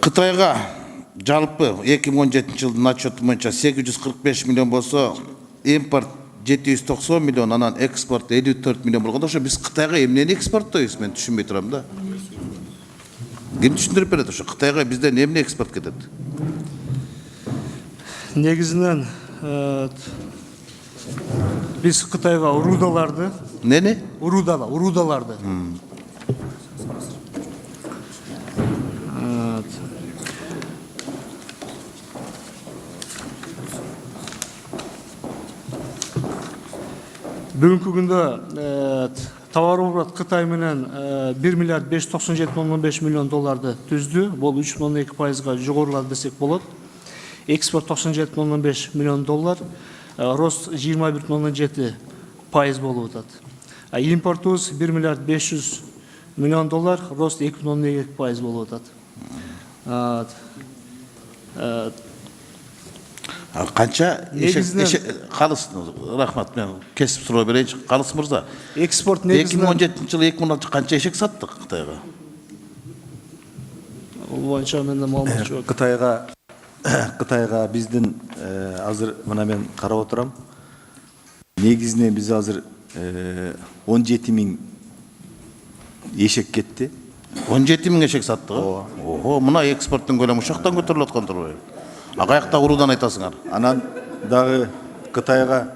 Кытайга жалпы 2017 жылдын отчеты боюнча 845 миллион болсо, импорт 790 миллион, анан экспорт 54 миллион болгондо, ошо биз Кытайга эмнени экспорттойбуз, мен түшүнбөй турам да. Ким түшүндүрүп берет ошо? Кытайга бизден эмне экспорт кетет? Негизинен биз Кытайга урудаларды, Нени? урудаларды. Бүгүнкү күндө товар оборот Кытай менен 1 миллиард 597,5 миллион долларды түздү. Бул 3,2%га жогорулады десек болот. Экспорт 97,5 миллион доллар, рост 21,7% болуп атат. Импортубуз 1 миллиард 500 миллион доллар, рост 2,2% болуп атат. Канча калыс, рахмат, мен кесип суроо берейинчи. Калыс мырза. Экспорт негизинен 2017 жылы 2016 канча эшек саттык Кытайга? Бул боюнча менде маалымат жок. Кытайга биздин азыр мына мен карап отурам. Негизинен биз азыр 17 миң эшек кетти. 17 миң эшек саттык. Ого, мына экспорттун көлөмү ушактан көтөрүлүп аткан турбайбы? Каякта урудан айтасыңар? Анан дагы Кытайга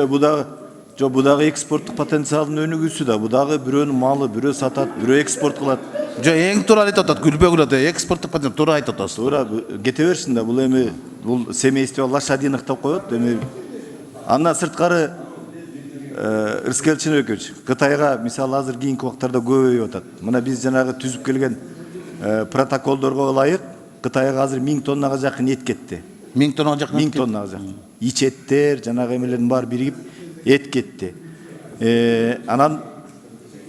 бу дагы экспорттук потенциалдын өнүгүүсү да. Бу дагы бирөөнүн малы, бирөө сатат, бирөө экспорт кылат. Эң туура айтып атат, күлбөгүлөт, экспорттук потенциал туура айтып атасыз. Туура кете берсин да, бул эми бул семейство лошадиных деп коет. Эми андан сырткары Рыскел Чынөкөч, Кытайга мисалы азыр кийинки убактарда көбөйүп атат. Мына биз жанагы түзүп келген протоколдорго ылайык Кытайга азыр 1000 тоннага жакын эт кетти. 1000 тоннага жакын? 1000 тоннага жакын. Ичеттер, жанагы эмелердин баары биригип эт кетти. Анан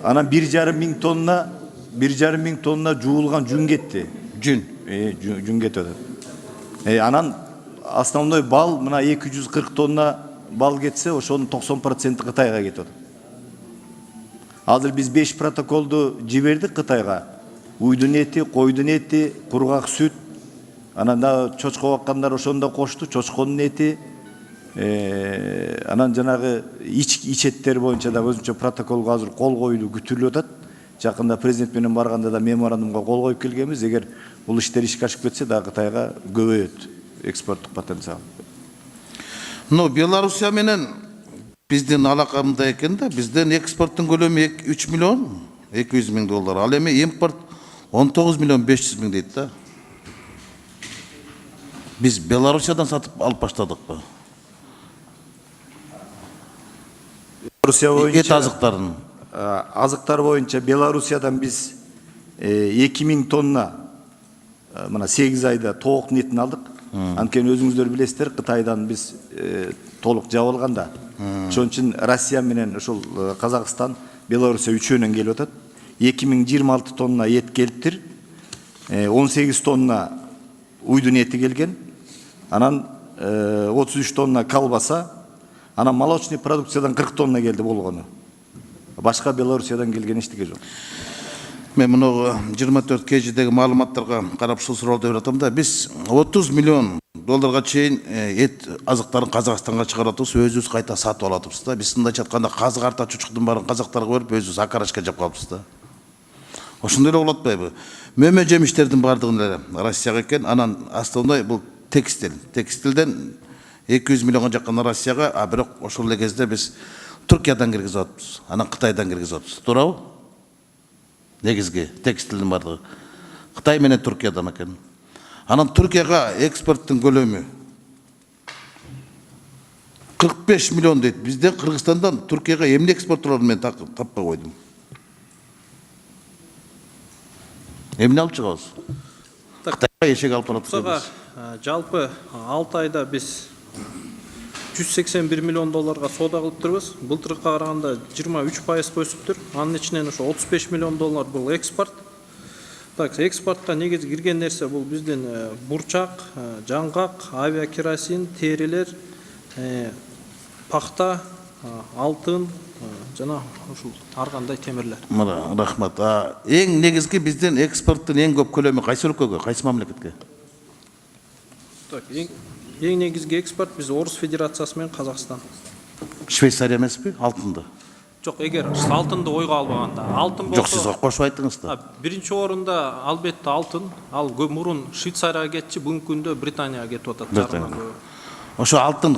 1,5 миң тонна жуулган жүн кетти. Жүн кетип атат. Анан основной бал мына 240 тонна бал кетсе, ошонун 90% Кытайга кетип атат. Азыр биз 5 протоколду жибердик Кытайга. Уйдун эти, койдун эти, кургак сүт, анан да чочко баккандар ошондо кошту, чочконун эти, анан жанагы ичеттер боюнча да өзүнчө протоколго азыр кол коюлуу күтүлүп атат. Жакында президент менен барганда да меморандумга кол коюп келгенбиз. Эгер бул иштер ишке ашып кетсе да Кытайга көбөйөт экспорттук потенциал. Белоруссия менен биздин алакамда экен да, бизден экспорттун көлөмү 3 миллион 200 миң доллар. Ал эми импорт 19 миллион 500 миң дейт да. Biz Belarus'tan satıp alıp başladık mı? Rusya boyunca et azıkların. Azıklar boyunca Belarus'tan biz 2000 tonna mana 8 ayda toğuk netini aldık. Anken özünüzler bilesizler, Kıtay'dan biz toluk jab alganda. Şoň üçin Rusya menen ошол Kazakistan, Belarusya üçöөнөн келип атат. 2026 tonna et keliptir. 18 tonna uydun eti gelgen. Anan 33 tonna kalbasa, anan молочный продукциядан 40 tonna geldi болгону. Başka Belarusya'dan gelgen eçtigi жок. Мен мына 24 kg'dagi ma'lumotlarga qarab shu savolda beratam da, biz 30 million dollarga чейин et azıktарын Қазақстанга чыгаратабыз, өзүбүз кайта сатып алатыбыз да. Биз мындайча айтканда казык арта чучуктун баарын казактарга берип, өзүбүз акарашка жап калабыз да. Ошондой эле болот атпайбы? Мөмө жемиштердин баардыгын эле Россияга экен, анан основной бул текстиль. Текстилден 200 миллионга жакын Россияга, а бирок ошол эле кезде биз Түркиядан киргизип атабыз, анан Кытайдан киргизип атабыз. Туурабы? Негизги текстилдин баардыгы Кытай менен Түркиядан экен. Анан Түркияга экспорттун көлөмү 45 миллион дейт. Бизден Кыргызстандан Түркияга эмне экспорттолорун мен таппай койдум. Эмне алып чыгабыз? Кытайга эшек алып баратабыз. Жалпы 6 айда биз 181 миллион долларга соода кылып турбуз. Былтыркыга караганда 23% өсүптүр. Анын ичинен ошо 35 миллион доллар бул экспорт. Так, экспортко негизи кирген нерсе бул биздин бурчак, жаңгак, авиакеросин, терилер, пахта, алтын, жана ушул ар кандай темирлер. Мына рахмат. Эң негизги биздин экспорттун эң көп көлөмү кайсы өлкөгө, кайсы мамлекетке? Так, эң негизги экспорт биз Орус Федерациясы менен Казакстан. Швейцария эмеспи? Алтынды. Жок, эгер алтынды ойго албаганда, алтын Жок, сиз болсо кошуп айттыңыз да. биринчи орунда албетте алтын, ал мурун Швейцарияга кетчи, бүгүнкү күндө Британияга кетип атат. Британия. Ошо алтын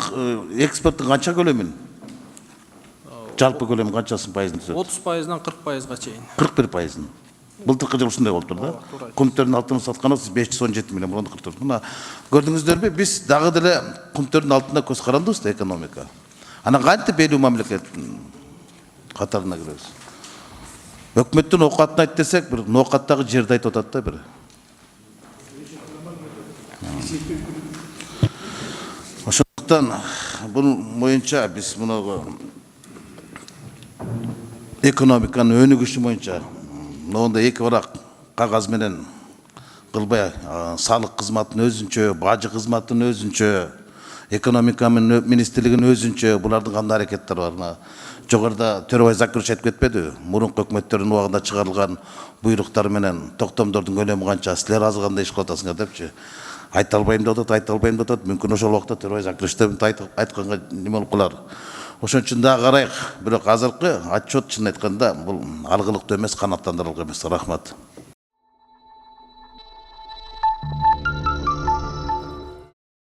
экспорттун канча көлөмүн? Жалпы көлөмү канчасын пайызын түзөт? 30%-дан 40%-га чейин. 41%. Былтыркы жыл ушундай болуптур да. Кумтөрдүн алтынын сатканыбыз 517 миллион, мурунду 44. Мына көрдүңүздөрбү, биз дагы деле кумтөрдүн алтынына көз карандыбыз да экономика. Анан кантип белүү мамлекет катарына киребиз. Өкмөттүн оокатын айт десек, бир ноокаттагы жерди айтып атат да бир. Ошондуктан бул боюнча биз муну экономиканын өнүгүшү боюнча мындай эки барак кагаз менен кылбай, салык кызматынын өзүнчө, бажы кызматынын өзүнчө, экономика министрлигинин өзүнчө булардын кандай аракеттери бар. Жогоруда Төрөбай Закирович айтып кетпеди? Мурунку өкмөттөрдүн убагында чыгарылган буйруктар менен токтомдордун көлөмү канча, силер азыр кандай иш кылып атасыңар депчи. Айта албайм деп атат, айта албайм деп атат. Мүмкүн ошол убакта Төрөбай Закирович айтканга неме болуп калар. Ошон үчүн дагы карайык. Бирок азыркы отчет чын айтканда бул алгылыктуу эмес, канааттандырылган эмес. Рахмат.